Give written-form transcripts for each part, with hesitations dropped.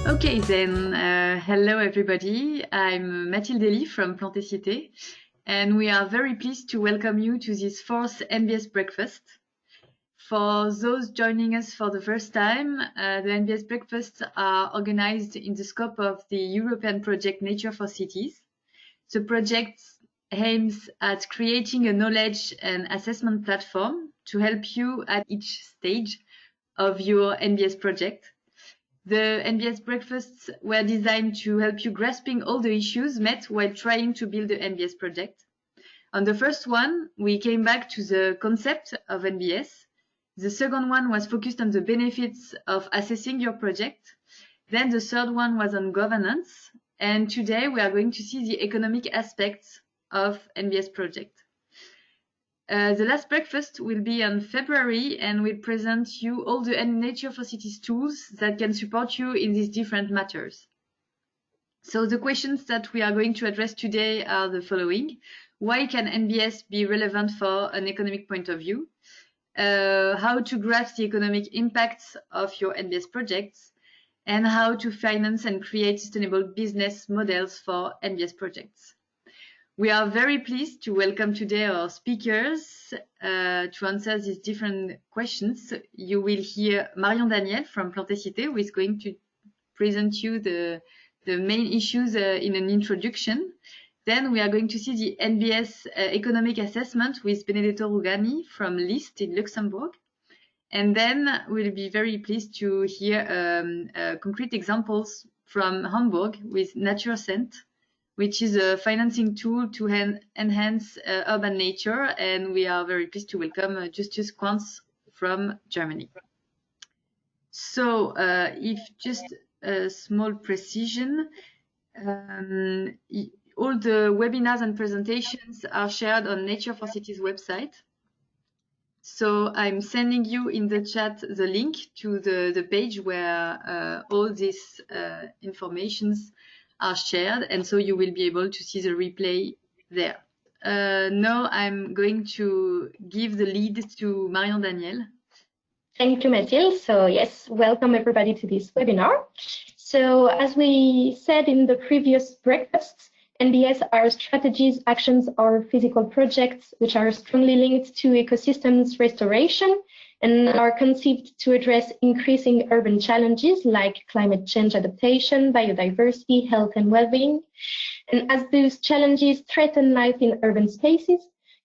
Okay, then, hello everybody. I'm Mathilde from Plante&Cité, and we are very pleased to welcome you to this fourth NBS Breakfast. For those joining us for the first time, the NBS Breakfasts are organized in the scope of the European project Nature for Cities. The project aims at creating a knowledge and assessment platform to help you at each stage of your NBS project. The NBS Breakfasts were designed to help you grasping all the issues met while trying to build the NBS project. On the first one, we came back to the concept of NBS. The second one was focused on the benefits of assessing your project. Then the third one was on governance. And today we are going to see the economic aspects of NBS project. The last breakfast will be on February and will present you all the Nature for Cities tools that can support you in these different matters. So the questions that we are going to address today are the following. Why can NBS be relevant for an economic point of view? How to grasp the economic impacts of your NBS projects, and how to finance and create sustainable business models for NBS projects. We are very pleased to welcome today our speakers to answer these different questions. You will hear Marion Daniel from Plante&Cité, who is going to present you the main issues in an introduction. Then we are going to see the NBS economic assessment with Benedetto Rugani from List in Luxembourg. And then we'll be very pleased to hear concrete examples from Hamburg with Naturcent, which is a financing tool to enhance urban nature. And we are very pleased to welcome Justus Quanz from Germany. So if just a small precision, all the webinars and presentations are shared on Nature for Cities website. So I'm sending you in the chat the link to the page where all these informations are shared, and so you will be able to see the replay there. Now I'm going to give the lead to Marion Daniel. Thank you, Mathilde. So yes, welcome everybody to this webinar. So as we said in the previous breakfasts, NBS are strategies, actions, or physical projects which are strongly linked to ecosystems restoration and are conceived to address increasing urban challenges like climate change adaptation, biodiversity, health and well-being. And as those challenges threaten life in urban spaces,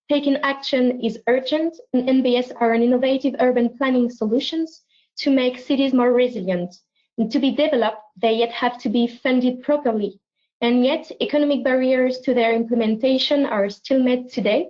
taking action is urgent, and NBS are an innovative urban planning solutions to make cities more resilient. And to be developed, they yet have to be funded properly. And yet, economic barriers to their implementation are still met today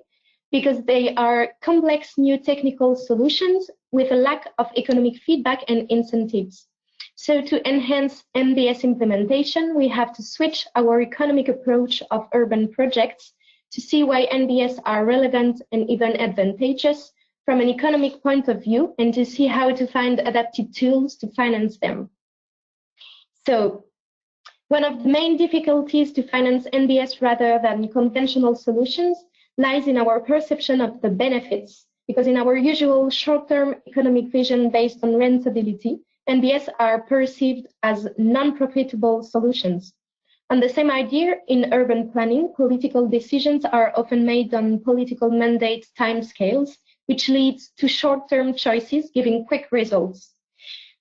because they are complex new technical solutions with a lack of economic feedback and incentives. So to enhance NBS implementation, we have to switch our economic approach of urban projects to see why NBS are relevant and even advantageous from an economic point of view, and to see how to find adapted tools to finance them. So, one of the main difficulties to finance NBS rather than conventional solutions lies in our perception of the benefits, because in our usual short-term economic vision based on rentability, NBS are perceived as non-profitable solutions. On the same idea, in urban planning, political decisions are often made on political mandate timescales, which leads to short-term choices giving quick results.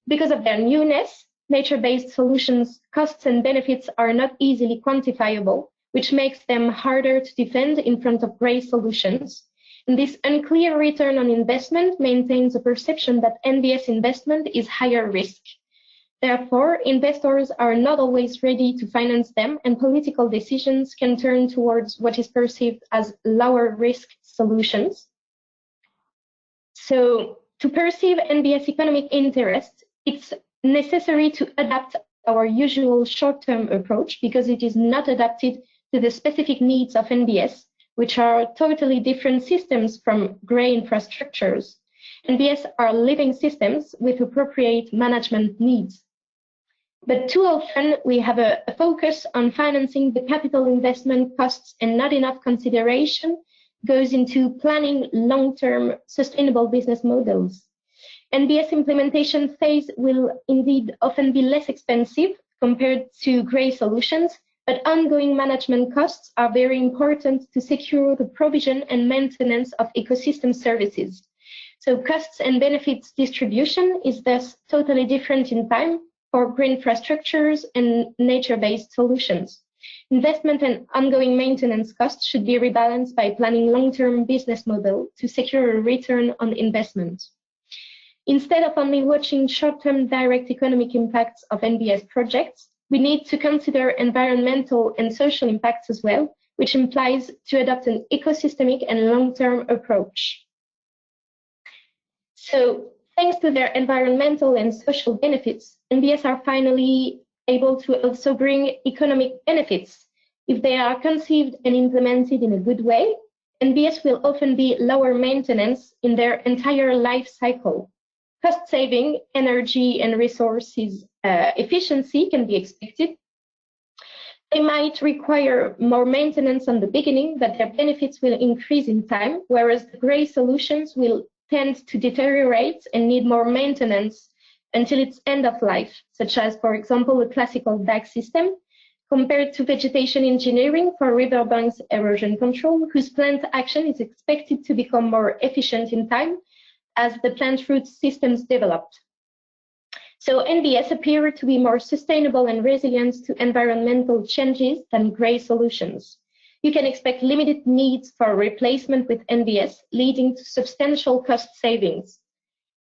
Because of their newness, nature-based solutions' costs and benefits are not easily quantifiable, which makes them harder to defend in front of grey solutions. And this unclear return on investment maintains a perception that NBS investment is higher risk. Therefore, investors are not always ready to finance them, and political decisions can turn towards what is perceived as lower risk solutions. So, to perceive NBS economic interest, it's necessary to adapt our usual short-term approach because it is not adapted to the specific needs of NBS, which are totally different systems from grey infrastructures. NBS are living systems with appropriate management needs. But too often we have a focus on financing the capital investment costs, and not enough consideration goes into planning long-term sustainable business models. NBS implementation phase will indeed often be less expensive compared to grey solutions, but ongoing management costs are very important to secure the provision and maintenance of ecosystem services. So costs and benefits distribution is thus totally different in time for green infrastructures and nature-based solutions. Investment and ongoing maintenance costs should be rebalanced by planning long-term business model to secure a return on investment. Instead of only watching short-term direct economic impacts of NBS projects, we need to consider environmental and social impacts as well, which implies to adopt an ecosystemic and long-term approach. So, thanks to their environmental and social benefits, NBS are finally able to also bring economic benefits. If they are conceived and implemented in a good way, NBS will often be lower maintenance in their entire life cycle. Cost saving, energy and resources efficiency can be expected. They might require more maintenance on the beginning, but their benefits will increase in time, whereas the grey solutions will tend to deteriorate and need more maintenance until its end of life, such as, for example, a classical DAG system, compared to vegetation engineering for riverbanks erosion control, whose plant action is expected to become more efficient in time as the plant root systems developed. So NBS appear to be more sustainable and resilient to environmental changes than grey solutions. You can expect limited needs for replacement with NBS, leading to substantial cost savings.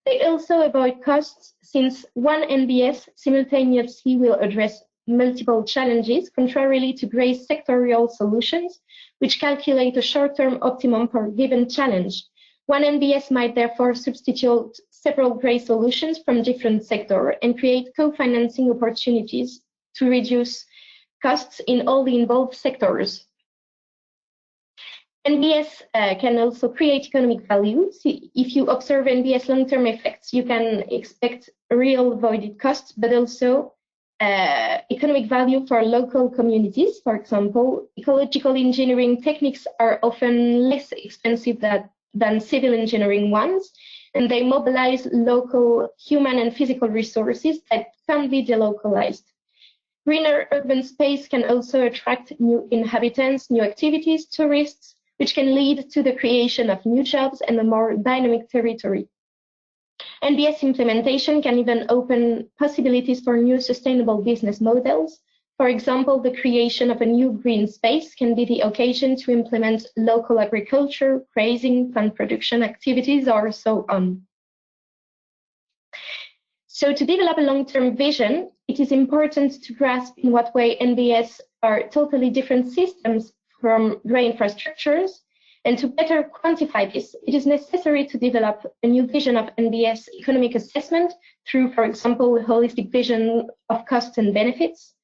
They also avoid costs since one NBS simultaneously will address multiple challenges, contrarily to grey sectorial solutions, which calculate a short-term optimum per given challenge. One NBS might therefore substitute several grey solutions from different sectors and create co-financing opportunities to reduce costs in all the involved sectors. NBS can also create economic value. If you observe NBS long-term effects, you can expect real avoided costs, but also economic value for local communities. For example, ecological engineering techniques are often less expensive than civil engineering ones, and they mobilize local human and physical resources that can be delocalized. Greener urban space can also attract new inhabitants, new activities, tourists, which can lead to the creation of new jobs and a more dynamic territory. NBS implementation can even open possibilities for new sustainable business models. For example, the creation of a new green space can be the occasion to implement local agriculture, grazing, plant production activities, or so on. So to develop a long-term vision, it is important to grasp in what way NBS are totally different systems from grey infrastructures. And to better quantify this, it is necessary to develop a new vision of NBS economic assessment through, for example, a holistic vision of costs and benefits,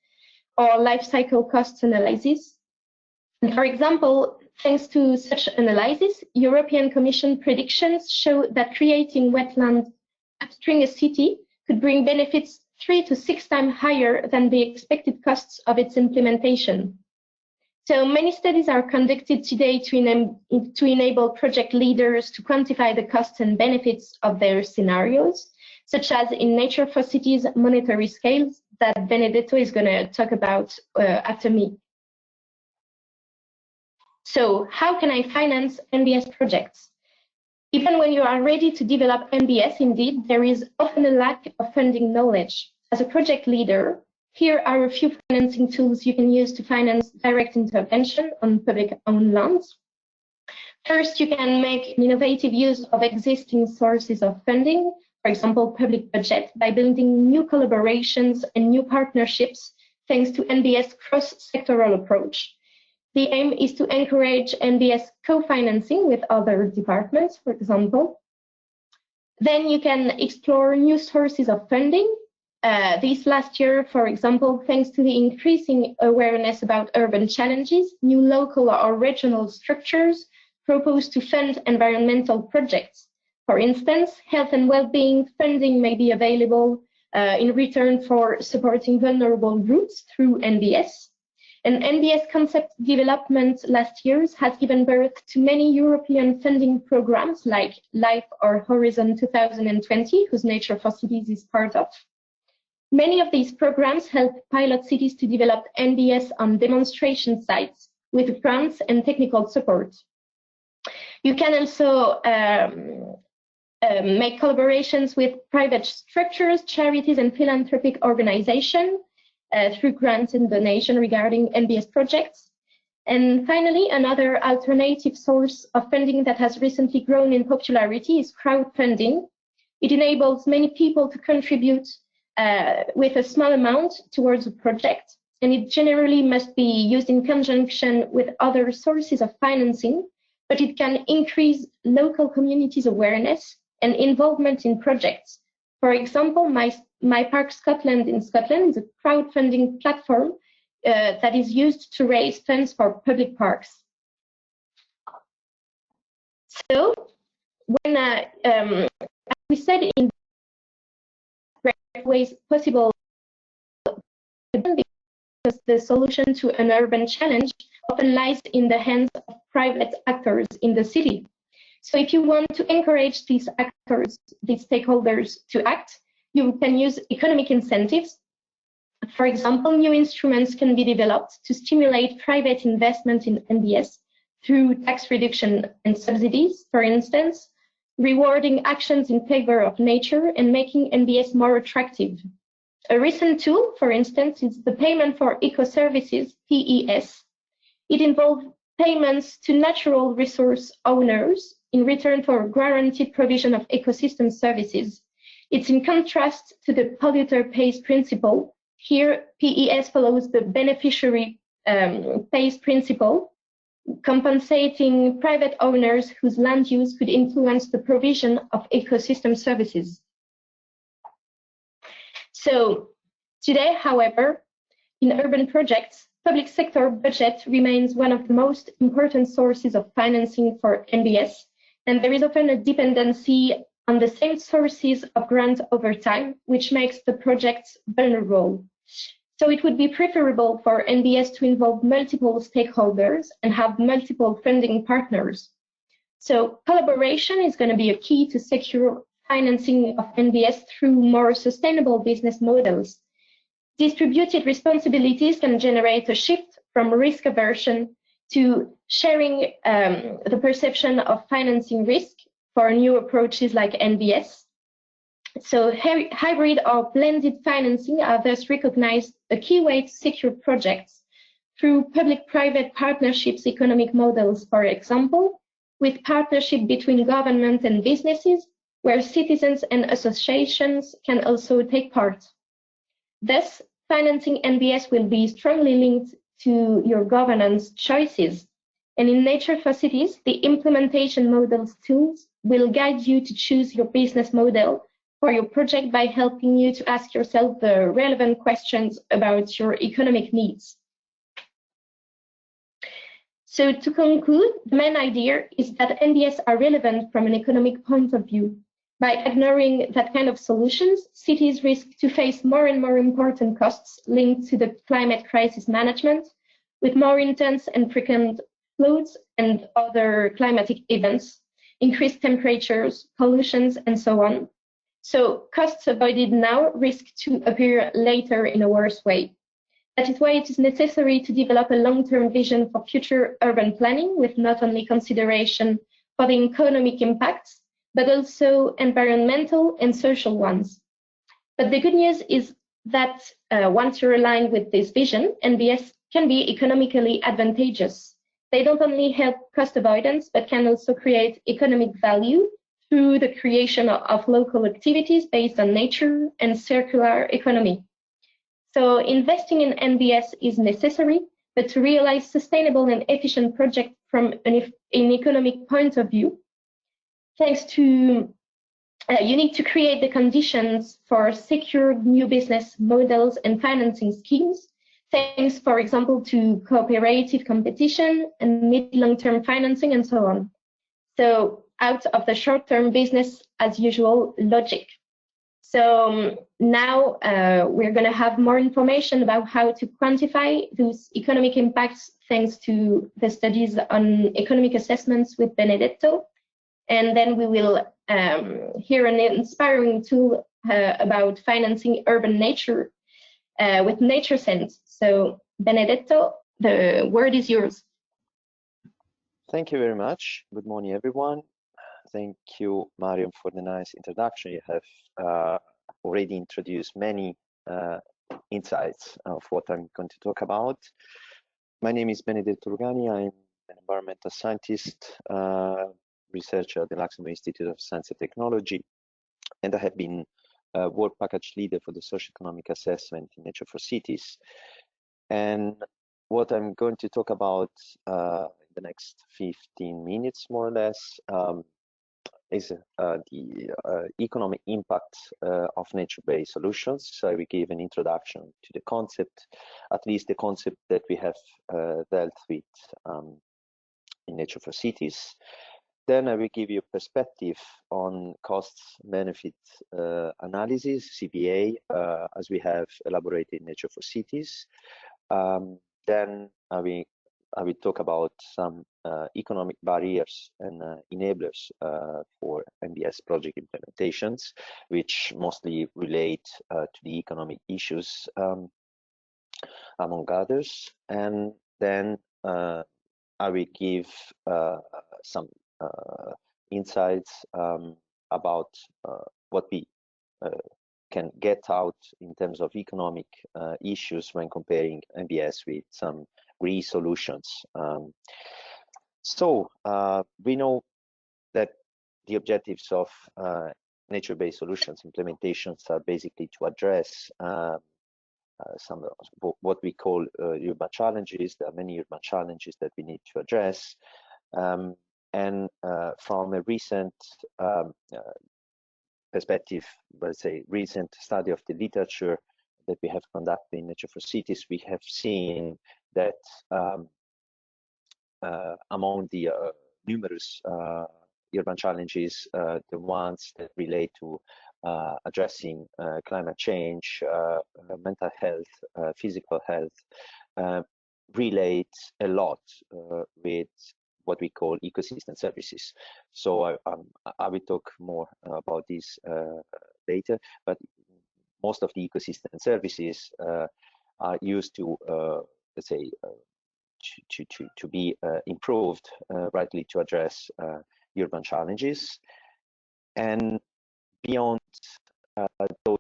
or life cycle costs analysis. And for example, thanks to such analysis, European Commission predictions show that creating wetland upstream a city could bring benefits 3 to 6 times higher than the expected costs of its implementation. So many studies are conducted today to enable project leaders to quantify the costs and benefits of their scenarios, such as in Nature for Cities monetary scales that Benedetto is going to talk about after me. So how can I finance NBS projects? Even when you are ready to develop NBS, indeed, there is often a lack of funding knowledge. As a project leader, here are a few financing tools you can use to finance direct intervention on public-owned lands. First, you can make an innovative use of existing sources of funding, for example, public budget, by building new collaborations and new partnerships thanks to NBS cross-sectoral approach. The aim is to encourage NBS co-financing with other departments, for example. Then you can explore new sources of funding. This last year, for example, thanks to the increasing awareness about urban challenges, new local or regional structures propose to fund environmental projects. For instance, health and well-being funding may be available in return for supporting vulnerable groups through NBS. And NBS concept development last year has given birth to many European funding programs like LIFE or Horizon 2020, whose Nature for Cities is part of. Many of these programs help pilot cities to develop NBS on demonstration sites with grants and technical support. You can also make collaborations with private structures, charities, and philanthropic organizations through grants and donation regarding NBS projects. And finally, another alternative source of funding that has recently grown in popularity is crowdfunding. It enables many people to contribute with a small amount towards a project, and it generally must be used in conjunction with other sources of financing, but it can increase local communities' awareness and involvement in projects. For example, My Park Scotland in Scotland is a crowdfunding platform that is used to raise funds for public parks. So, when as we said in ways possible, because the solution to an urban challenge often lies in the hands of private actors in the city. So if you want to encourage these actors, these stakeholders to act, you can use economic incentives. For example, new instruments can be developed to stimulate private investment in NBS through tax reduction and subsidies, for instance, rewarding actions in favor of nature and making NBS more attractive. A recent tool, for instance, is the Payment for Eco-Services, PES. It involves payments to natural resource owners in return for guaranteed provision of ecosystem services. It's in contrast to the polluter pays principle. Here, PES follows the beneficiary pays principle, compensating private owners whose land use could influence the provision of ecosystem services. So today, however, in urban projects, public sector budget remains one of the most important sources of financing for NBS, and there is often a dependency on the same sources of grant over time, which makes the projects vulnerable. So it would be preferable for NBS to involve multiple stakeholders and have multiple funding partners. So collaboration is going to be a key to secure financing of NBS through more sustainable business models. Distributed responsibilities can generate a shift from risk aversion to sharing the perception of financing risk for new approaches like NBS. So hybrid or blended financing are thus recognized a key way to secure projects through public-private partnerships economic models, for example, with partnership between government and businesses, where citizens and associations can also take part. Thus, financing NBS will be strongly linked to your governance choices. And in Nature for Cities, the implementation models tools will guide you to choose your business model for your project by helping you to ask yourself the relevant questions about your economic needs. So to conclude, the main idea is that NBS are relevant from an economic point of view. By ignoring that kind of solutions, cities risk to face more and more important costs linked to the climate crisis management, with more intense and frequent floods and other climatic events, increased temperatures, pollutions, and so on. So costs avoided now risk to appear later in a worse way. That is why it is necessary to develop a long-term vision for future urban planning with not only consideration for the economic impacts, but also environmental and social ones. But the good news is that once you're aligned with this vision, NBS can be economically advantageous. They don't only help cost avoidance, but can also create economic value through the creation of local activities based on nature and circular economy. So investing in NBS is necessary, but to realize sustainable and efficient projects from an economic point of view, thanks to you need to create the conditions for secure new business models and financing schemes, thanks, for example, to cooperative competition and mid-long-term financing and so on. So out of the short-term business as usual logic. So now we're going to have more information about how to quantify those economic impacts thanks to the studies on economic assessments with Benedetto. And then we will here an inspiring tool about financing urban nature with Naturcent. So Benedetto, the word is yours. Thank you very much. Good morning, everyone. Thank you, Marion, for the nice introduction. You have already introduced many insights of what I'm going to talk about. My name is Benedetto Rugani. I'm an environmental scientist, researcher at the Luxembourg Institute of Science and Technology, and I have been work package leader for the socio-economic assessment in Nature for Cities. And what I'm going to talk about in the next 15 minutes, more or less, is the economic impact of nature-based solutions. So we give an introduction to the concept, at least the concept that we have dealt with in Nature for Cities. Then I will give you a perspective on cost-benefit analysis, CBA, as we have elaborated in Nature for Cities. Then I will talk about some economic barriers and enablers for NBS project implementations, which mostly relate to the economic issues, among others. And then I will give some insights about what we can get out in terms of economic issues when comparing NBS with some green solutions. So we know that the objectives of nature-based solutions implementations are basically to address some of what we call urban challenges. There are many urban challenges that we need to address. And from a recent perspective, let's say recent study of the literature that we have conducted in Nature for Cities, we have seen that among the numerous urban challenges, the ones that relate to addressing climate change, mental health, physical health, relate a lot with what we call ecosystem services. So I will talk more about this later, but most of the ecosystem services are used to, let's say, to be improved, rightly to address urban challenges. And beyond those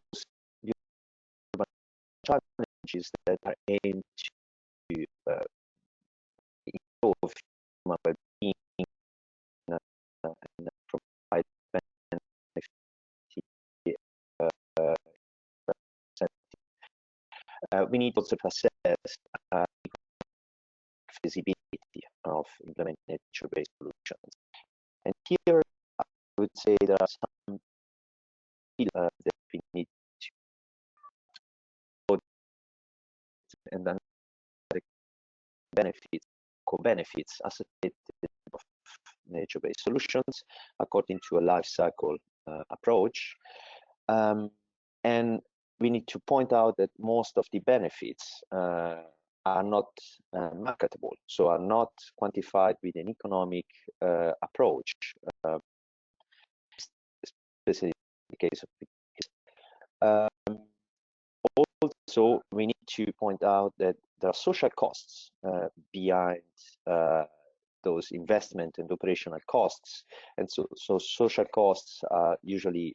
urban challenges that are aimed to improve human well-being and provide benefit, we need also to assess feasibility of implementing nature-based solutions. And here I would say there are some that we need to, and then the benefits, co-benefits associated with nature-based solutions according to a life cycle approach. And we need to point out that most of the benefits are not marketable, so are not quantified with an economic approach, especially in the case of also, we need to point out that there are social costs behind those investment and operational costs, and so social costs are usually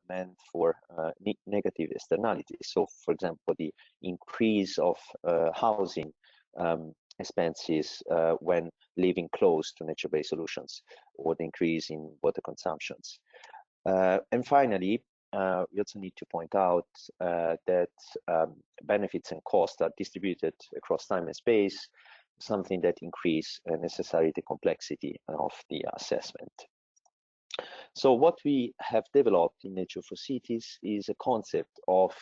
meant for negative externalities. So, for example, the increase of housing expenses when living close to nature-based solutions, or the increase in water consumptions. And finally, we also need to point out that benefits and costs are distributed across time and space, something that increase necessarily the complexity of the assessment. So what we have developed in Nature for Cities is a concept of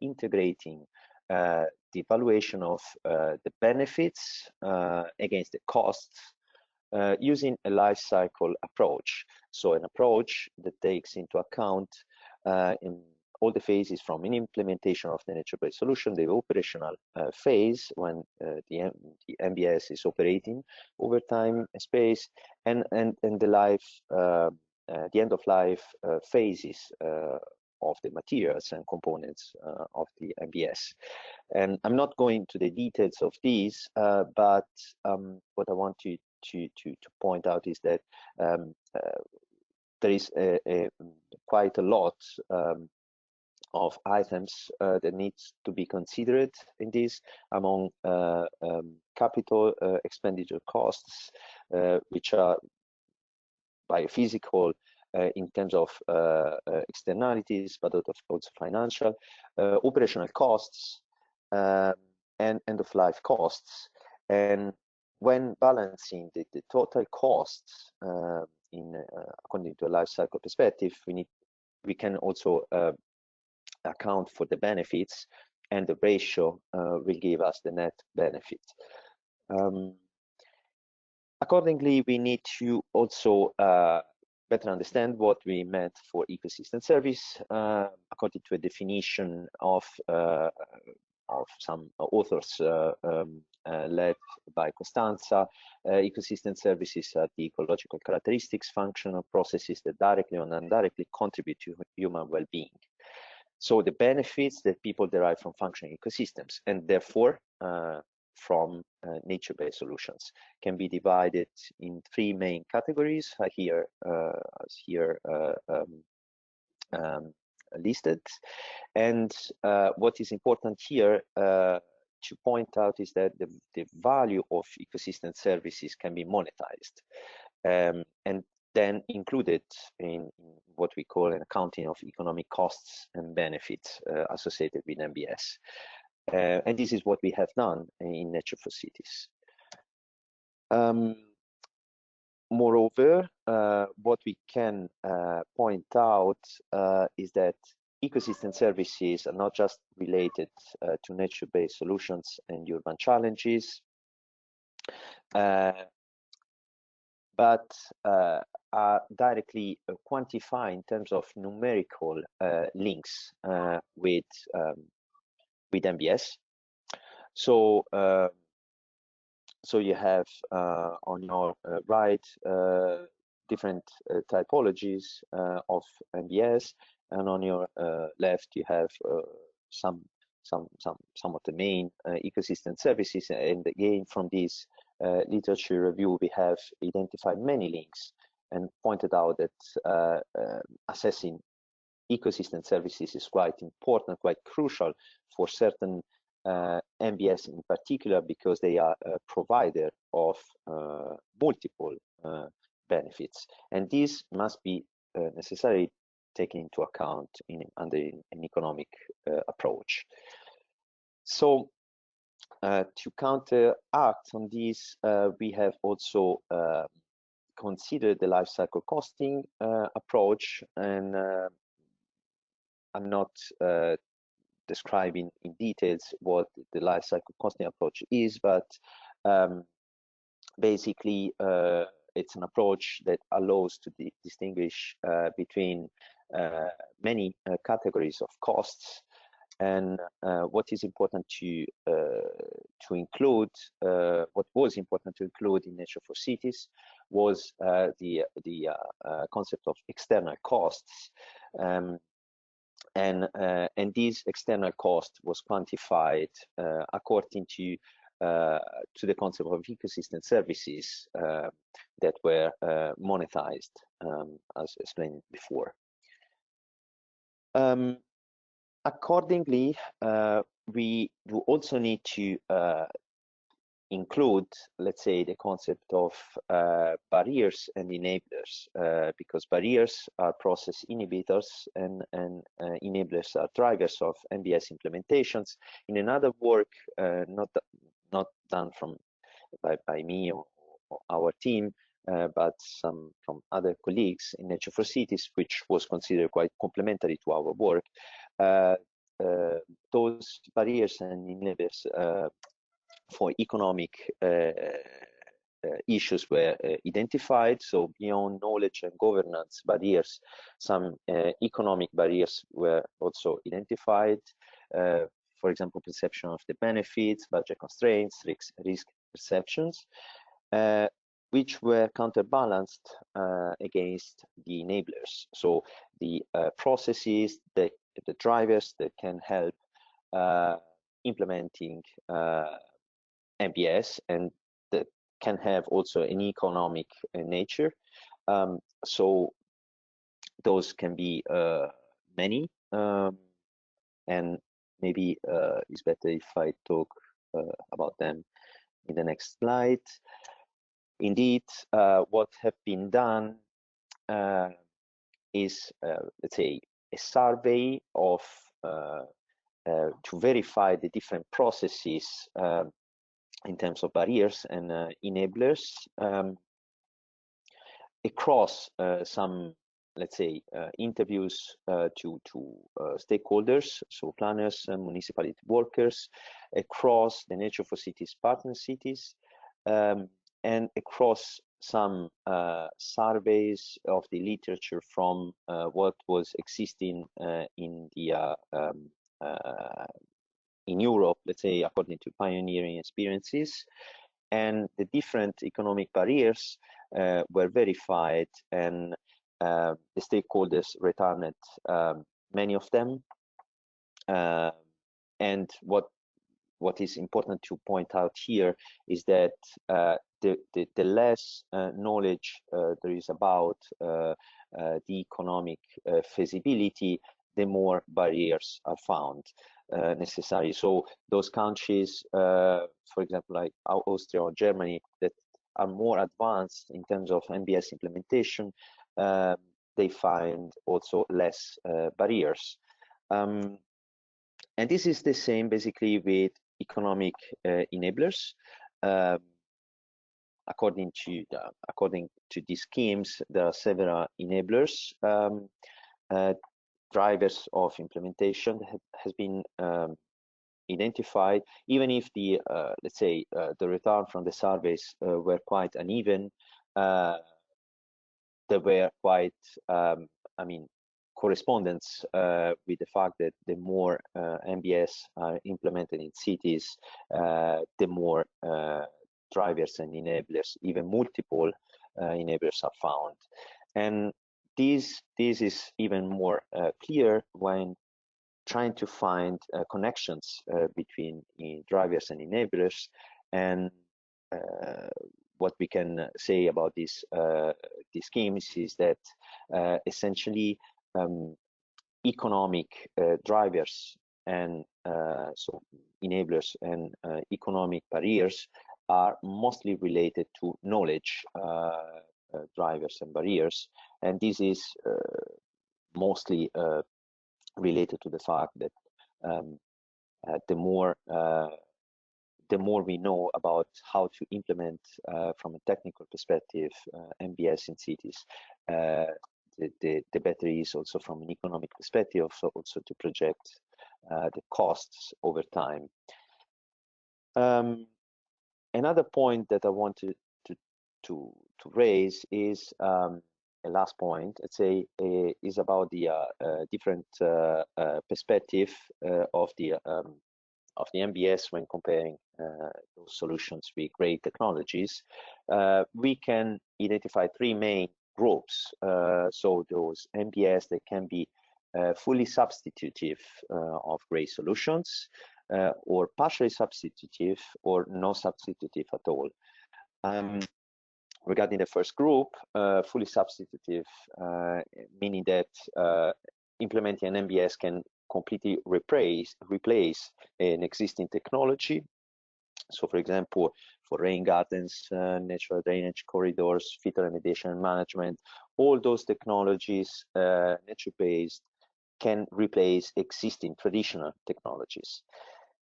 integrating the evaluation of the benefits against the costs using a life cycle approach. So an approach that takes into account in all the phases from an implementation of the nature-based solution, the operational phase when the NBS is operating over time and space, and the life the end-of-life phases of the materials and components of the NBS. And I'm not going to the details of these, but what I want to point out is that there is quite a lot of items that needs to be considered in this, among capital expenditure costs, which are biophysical in terms of externalities, but also financial, operational costs, and end-of-life costs. And when balancing the total costs according to a life cycle perspective, we can also account for the benefits, and the ratio will give us the net benefit. Accordingly, we need to also better understand what we meant for ecosystem service according to a definition of some authors led by Costanza. Ecosystem services are the ecological characteristics, functional processes that directly or indirectly contribute to human well-being. So the benefits that people derive from functioning ecosystems, and therefore from nature-based solutions, can be divided in three main categories here listed. And what is important here to point out is that the value of ecosystem services can be monetized, and then included in what we call an accounting of economic costs and benefits associated with NBS. And this is what we have done in Nature for Cities. Moreover, what we can point out is that ecosystem services are not just related to nature-based solutions and urban challenges, but are directly quantified in terms of numerical links with NBS. So you have on your right different typologies of NBS, and on your left you have some of the main ecosystem services. And again, from this literature review, we have identified many links and pointed out that assessing ecosystem services is quite important, quite crucial for certain NBS in particular, because they are a provider of multiple benefits, and this must be necessarily taken into account under an economic approach. So to counteract on this, we have also considered the life cycle costing approach, and I'm not describing in details what the life cycle costing approach is, but basically it's an approach that allows to distinguish between many categories of costs. And what is important to include, what was important to include in Nature for Cities, was the concept of external costs. And this external cost was quantified according to the concept of ecosystem services that were monetized, as explained before. Accordingly, we do also need to include, let's say, the concept of barriers and enablers, because barriers are process inhibitors and enablers are drivers of NBS implementations. In another work, not done by me or our team, but from other colleagues in Nature for Cities, which was considered quite complementary to our work, those barriers and enablers for economic issues were identified. So beyond knowledge and governance barriers, some economic barriers were also identified. For example, perception of the benefits, budget constraints, risk perceptions. which were counterbalanced against the enablers. So the processes, the drivers that can help implementing NBS and that can have also an economic nature. So those can be many, and maybe it's better if I talk about them in the next slide. Indeed, what have been done is, let's say, a survey of to verify the different processes in terms of barriers and enablers across some, let's say, interviews to stakeholders, so planners and municipality workers, across the Nature for Cities partner cities, and across some surveys of the literature from what was existing in the in Europe, let's say, according to pioneering experiences. And the different economic barriers were verified, and the stakeholders returned many of them. And what is important to point out here is that the less knowledge there is about the economic feasibility, the more barriers are found necessary. So those countries, for example, like Austria or Germany, that are more advanced in terms of NBS implementation, they find also less barriers. And this is the same basically with economic enablers. According to these schemes, there are several enablers, drivers of implementation that has been identified. Even if the let's say the return from the surveys were quite uneven, there were quite I mean, correspondence with the fact that the more NBS are implemented in cities, the more drivers and enablers, even multiple enablers, are found. And this is even more clear when trying to find connections between drivers and enablers. And what we can say about these schemes is that essentially economic drivers and so enablers and economic barriers are mostly related to knowledge drivers and barriers, and this is mostly related to the fact that the more we know about how to implement from a technical perspective NBS in cities, the better is also from an economic perspective, also to project the costs over time. Another point that I wanted to raise is a last point, let's say, is about the different perspective of the NBS when comparing those solutions with great technologies. We can identify three main groups. So those NBS that can be fully substitutive of great solutions, or partially substitutive, or no substitutive at all. Regarding the first group, fully substitutive, meaning that implementing an NBS can completely replace an existing technology. So, for example, for rain gardens, natural drainage corridors, filter remediation and management, all those technologies, nature-based, can replace existing traditional technologies.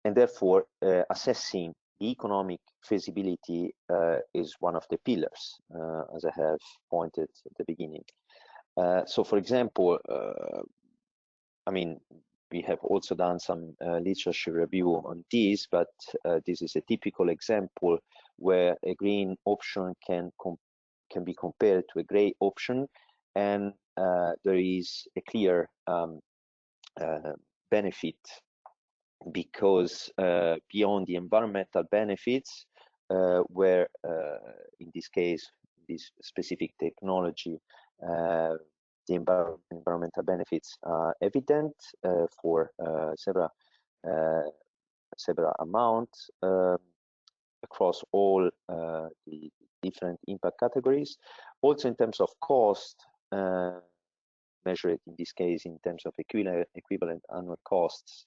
And therefore, assessing the economic feasibility is one of the pillars, as I have pointed at the beginning. So, for example, I mean, we have also done some literature review on this, but this is a typical example where a green option can be compared to a gray option, and there is a clear benefit, because beyond the environmental benefits, where in this case, this specific technology, the environmental benefits are evident for several amounts across all the different impact categories. Also in terms of cost, measured in this case in terms of equivalent annual costs,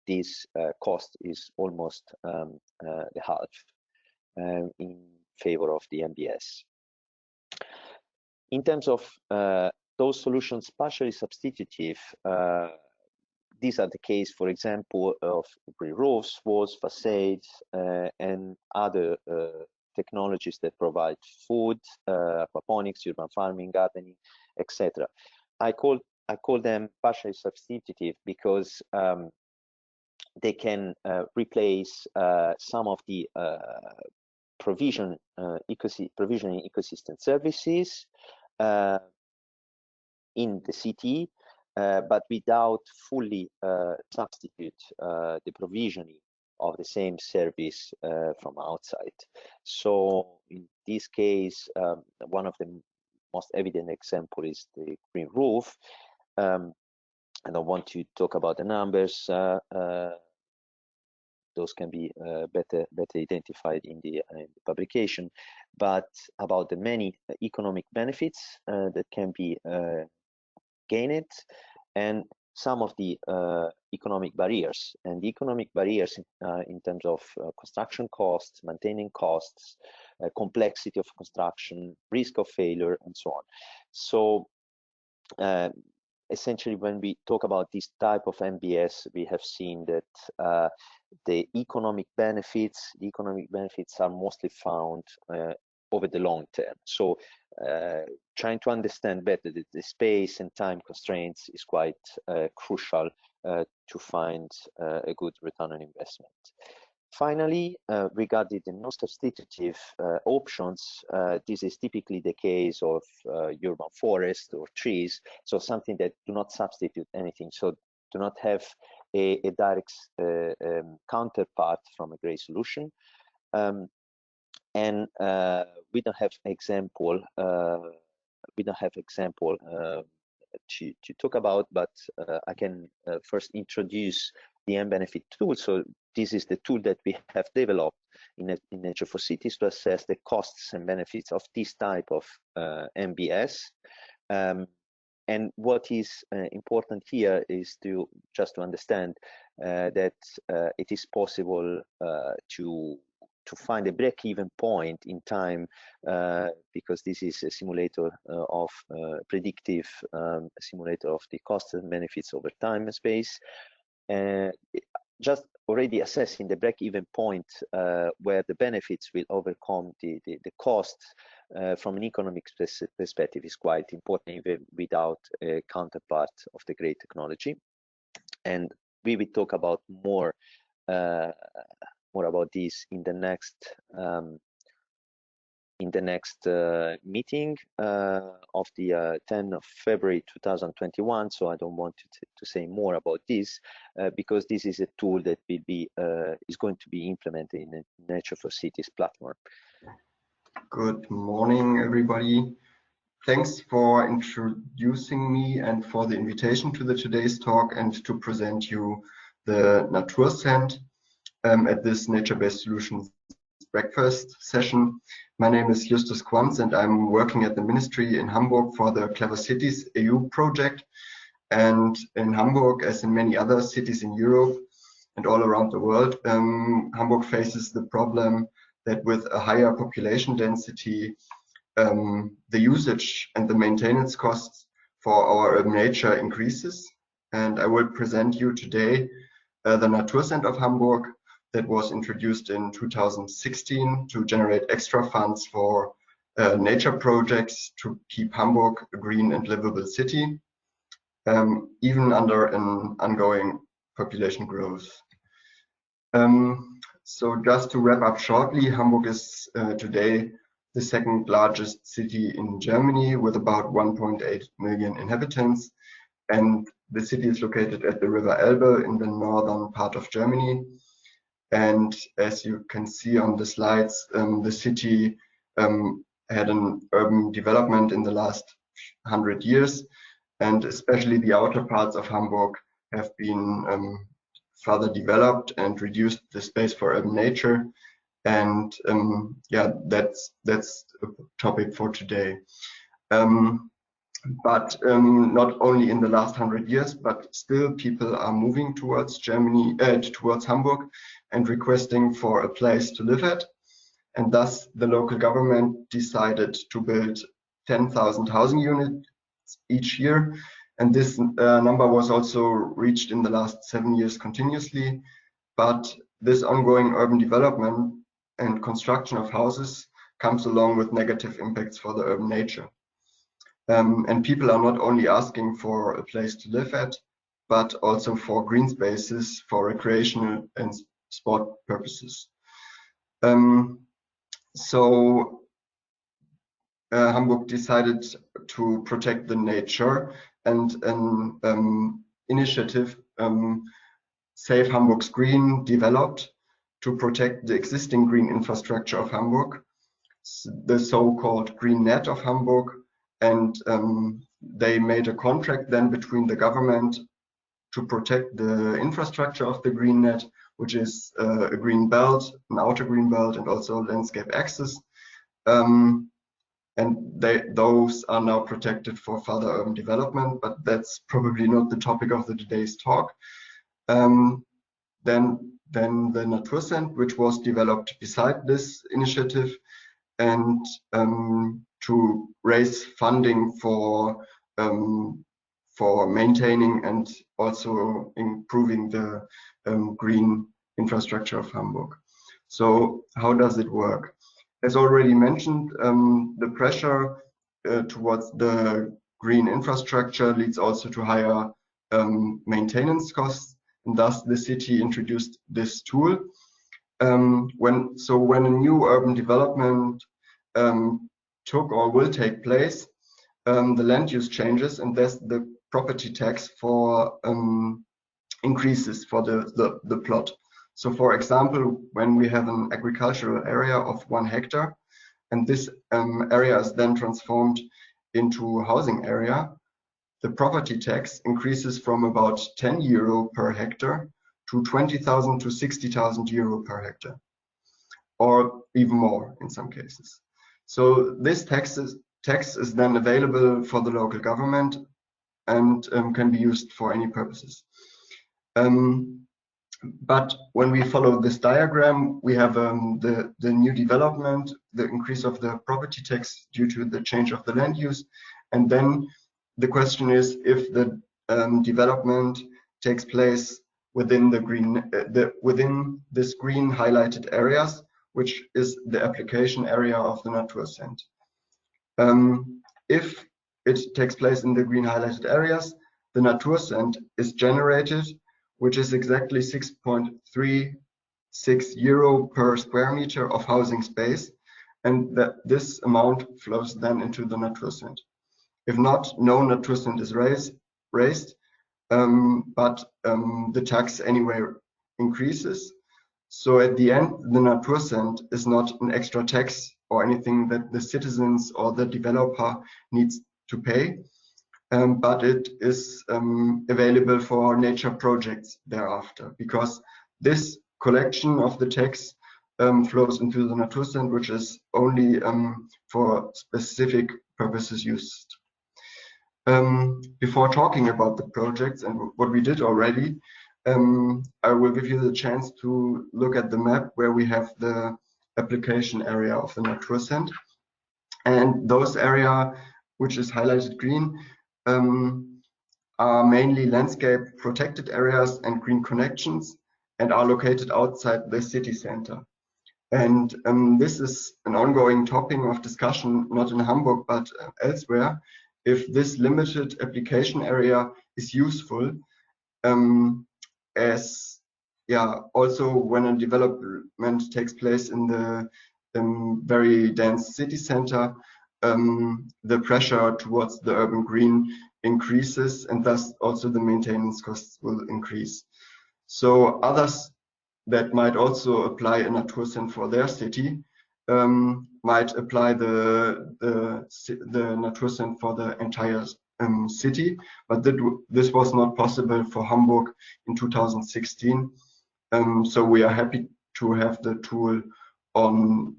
this cost is almost the half in favor of the NBS. In terms of those solutions partially substitutive, these are the case, for example, of green roofs, walls, facades, and other technologies that provide food, aquaponics, urban farming, gardening, etc. I call them partially substitutive because they can replace some of the provisioning ecosystem services in the city, but without fully substitute the provisioning of the same service from outside. So in this case, one of the most evident example is the green roof. I don't want to talk about the numbers. Those can be better identified in the publication, but about the many economic benefits that can be gained, and some of the economic barriers. And the economic barriers in terms of construction costs, maintaining costs, complexity of construction, risk of failure, and so on. So essentially, when we talk about this type of NBS, we have seen that the economic benefits are mostly found over the long term. So trying to understand better the space and time constraints is quite crucial to find a good return on investment. Finally, regarding the non-substitutive options, this is typically the case of urban forest or trees, so something that do not substitute anything, so do not have a direct counterpart from a gray solution. And we don't have example to talk about, but I can first introduce the M-Benefit tool. So this is the tool that we have developed in Nature for Cities to assess the costs and benefits of this type of NBS. And what is important here is just to understand that it is possible to find a break-even point in time, because this is a simulator of predictive simulator of the costs and benefits over time and space. Just already assessing the break-even point where the benefits will overcome the costs from an economic perspective is quite important, even without a counterpart of the great technology. And we will talk about more about this in the next meeting of the 10th of February 2021. So I don't want to say more about this because this is a tool that will be is going to be implemented in the Nature for Cities platform. Good morning, everybody. Thanks for introducing me and for the invitation to today's talk and to present you the Naturcent at this nature-based solutions breakfast session. My name is Justus Quanz and I'm working at the ministry in Hamburg for the Clever Cities EU project. And in Hamburg, as in many other cities in Europe and all around the world, Hamburg faces the problem that with a higher population density, the usage and the maintenance costs for our urban nature increases. And I will present you today the Naturcent of Hamburg that was introduced in 2016 to generate extra funds for nature projects to keep Hamburg a green and livable city, even under an ongoing population growth. So just to wrap up shortly, Hamburg is today the second largest city in Germany with about 1.8 million inhabitants. And the city is located at the River Elbe in the northern part of Germany. And as you can see on the slides, the city had an urban development in the last 100 years, and especially the outer parts of Hamburg have been further developed and reduced the space for urban nature. And yeah, that's a topic for today. But not only in the last 100 years, but still people are moving towards Germany, towards Hamburg, and requesting for a place to live at. And thus the local government decided to build 10,000 housing units each year. And this number was also reached in the last 7 years continuously. But this ongoing urban development and construction of houses comes along with negative impacts for the urban nature. And people are not only asking for a place to live at, but also for green spaces for recreational and sport purposes. So Hamburg decided to protect the nature, and an initiative, Save Hamburg's Green, developed to protect the existing green infrastructure of Hamburg, the so-called Green Net of Hamburg. And they made a contract then between the government to protect the infrastructure of the Green Net, which is a green belt, an outer green belt, and also landscape access. And those are now protected for further urban development, but that's probably not the topic of today's talk. Then the Naturcent, which was developed beside this initiative, and to raise funding for maintaining and also improving the green infrastructure of Hamburg. So how does it work? As already mentioned, the pressure towards the green infrastructure leads also to higher maintenance costs, and thus the city introduced this tool. When a new urban development took or will take place, the land use changes, and thus the property tax for increases for the plot. So for example, when we have an agricultural area of 1 hectare, and this area is then transformed into a housing area, the property tax increases from about 10 euro per hectare to 20,000 to 60,000 euro per hectare, or even more in some cases. So this tax is then available for the local government and can be used for any purposes. But when we follow this diagram, we have the new development, the increase of the property tax due to the change of the land use. And then the question is if the development takes place within the green, within this green highlighted areas, which is the application area of the Naturcent. If it takes place in the green highlighted areas, the Naturcent is generated, which is exactly 6.36 euro per square meter of housing space, and that this amount flows then into the Naturcent. If not, no Naturcent is raised, but the tax anyway increases. So at the end, the Naturcent is not an extra tax or anything that the citizens or the developer needs to pay, but it is available for nature projects thereafter, because this collection of the tax flows into the Naturcent, which is only for specific purposes used. Before talking about the projects and what we did already, I will give you the chance to look at the map where we have the application area of the Naturcent. And those area, which is highlighted green, are mainly landscape protected areas and green connections, and are located outside the city center. And this is an ongoing topic of discussion, not in Hamburg, but elsewhere, if this limited application area is useful, as also when a development takes place in the very dense city center, the pressure towards the urban green increases, and thus also the maintenance costs will increase. So others that might also apply a Naturcent for their city might apply the Naturcent for the entire city, but this was not possible for Hamburg in 2016. So we are happy to have the tool on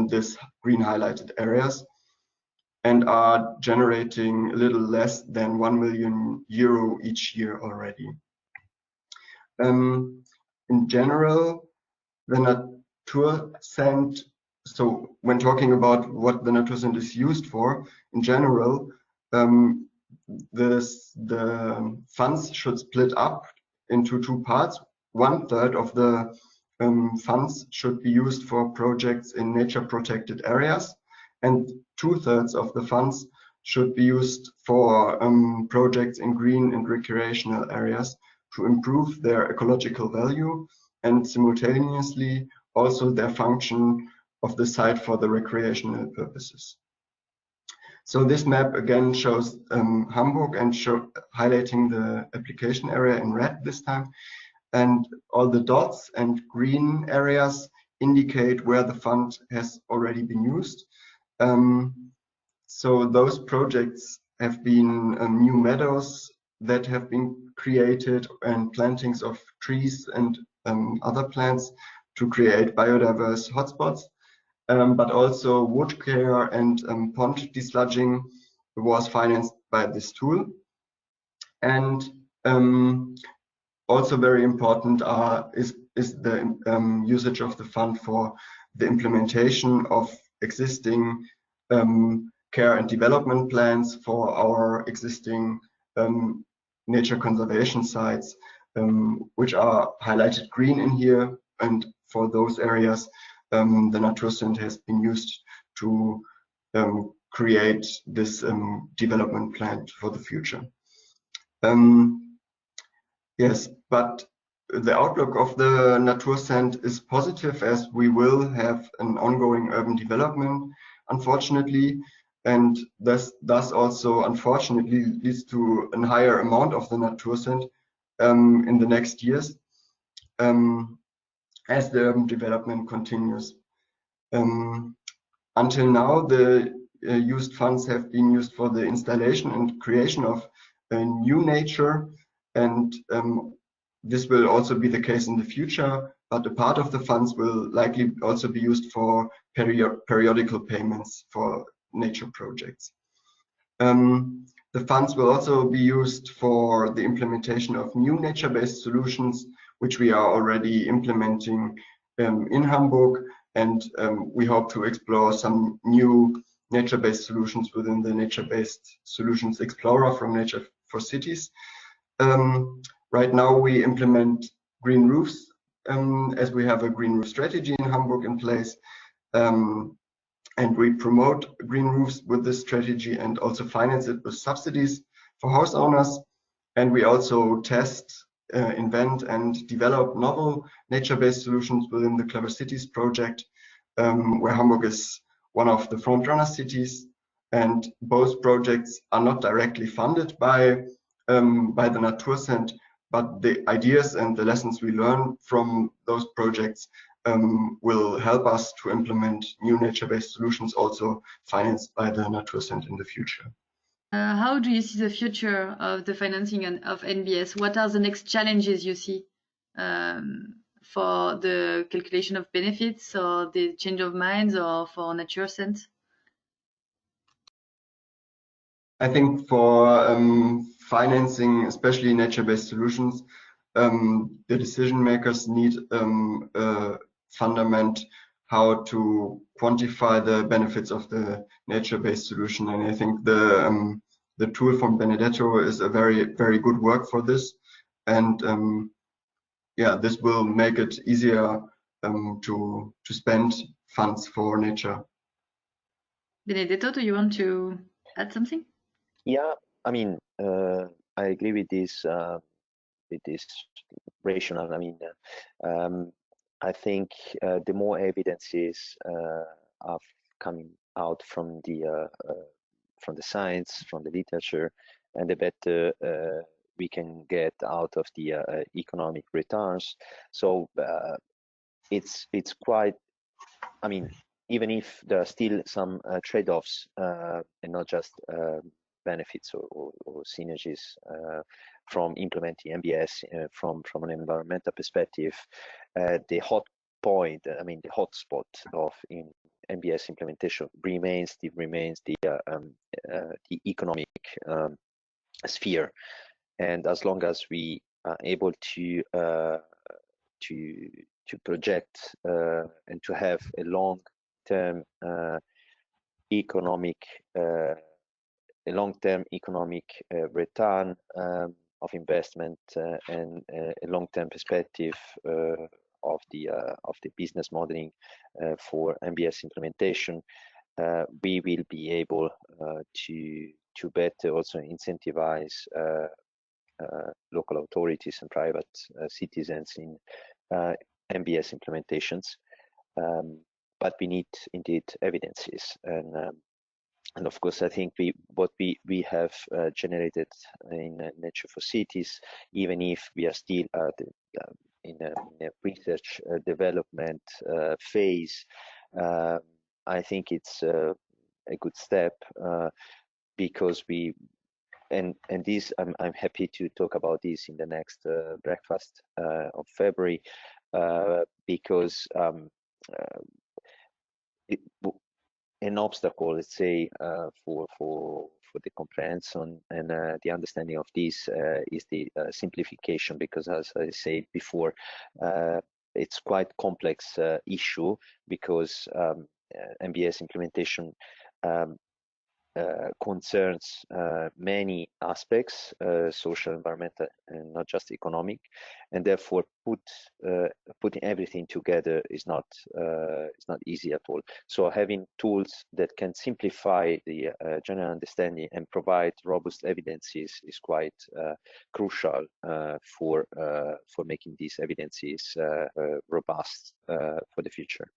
this green highlighted areas, and are generating a little less than 1 million euro each year already. In general, the Naturcent, so when talking about what the Naturcent is used for, in general, the funds should split up into two parts. 1/3 of the funds should be used for projects in nature protected areas, and 2/3 of the funds should be used for projects in green and recreational areas to improve their ecological value and simultaneously also their function of the site for the recreational purposes. So this map again shows Hamburg and highlighting the application area in red this time. And all the dots and green areas indicate where the fund has already been used. So those projects have been new meadows that have been created and plantings of trees and other plants to create biodiverse hotspots. But also wood care and pond desludging was financed by this tool. And also very important is the usage of the fund for the implementation of existing care and development plans for our existing nature conservation sites, which are highlighted green in here. And for those areas, the Naturcent has been used to create this development plan for the future. Yes, but the outlook of the Naturcent is positive, as we will have an ongoing urban development, unfortunately, and thus also unfortunately leads to a higher amount of the Naturcent in the next years as the urban development continues. Until now, the used funds have been used for the installation and creation of new nature, and this will also be the case in the future, but a part of the funds will likely also be used for periodical payments for nature projects. The funds will also be used for the implementation of new nature-based solutions, which we are already implementing in Hamburg, and we hope to explore some new nature-based solutions within the Nature-Based Solutions Explorer from Nature for Cities. Right now we implement green roofs as we have a green roof strategy in Hamburg in place, and we promote green roofs with this strategy and also finance it with subsidies for house owners. And we also test, invent and develop novel nature-based solutions within the Clever Cities project, where Hamburg is one of the front-runner cities, and both projects are not directly funded by the Naturcent, but the ideas and the lessons we learn from those projects will help us to implement new nature-based solutions also financed by the Naturcent in the future. How do you see the future of the financing of NBS? What are the next challenges you see for the calculation of benefits or the change of minds or for Naturcent? I think for financing, especially nature-based solutions, the decision makers need a fundament how to quantify the benefits of the nature-based solution. And I think the tool from Benedetto is a very good work for this. And yeah, this will make it easier to spend funds for nature. Benedetto, do you want to add something? Yeah, I mean, I agree with this rationale. I mean, I think the more evidences are coming out from the science, from the literature, and the better we can get out of the economic returns. So it's quite, I mean, even if there are still some trade-offs and not just benefits or synergies from implementing NBS from an environmental perspective, the hot point, I mean, the hotspot of NBS implementation remains the economic sphere, and as long as we are able to project and to have a long-term economic return of investment and a long-term perspective of the business modeling for NBS implementation, we will be able to better also incentivize local authorities and private citizens in NBS implementations, but we need indeed evidences, and of course I think what we have generated in Nature for Cities, even if we are still in a research development phase, I think it's a good step because and this I'm happy to talk about this in the next breakfast of February, because an obstacle, let's say, for the comprehension and the understanding of this is the simplification, because as I said before, it's quite complex issue, because NBS implementation concerns many aspects, social, environmental, and not just economic, and therefore putting everything together is not easy at all. So having tools that can simplify the general understanding and provide robust evidences is quite crucial for making these evidences robust for the future.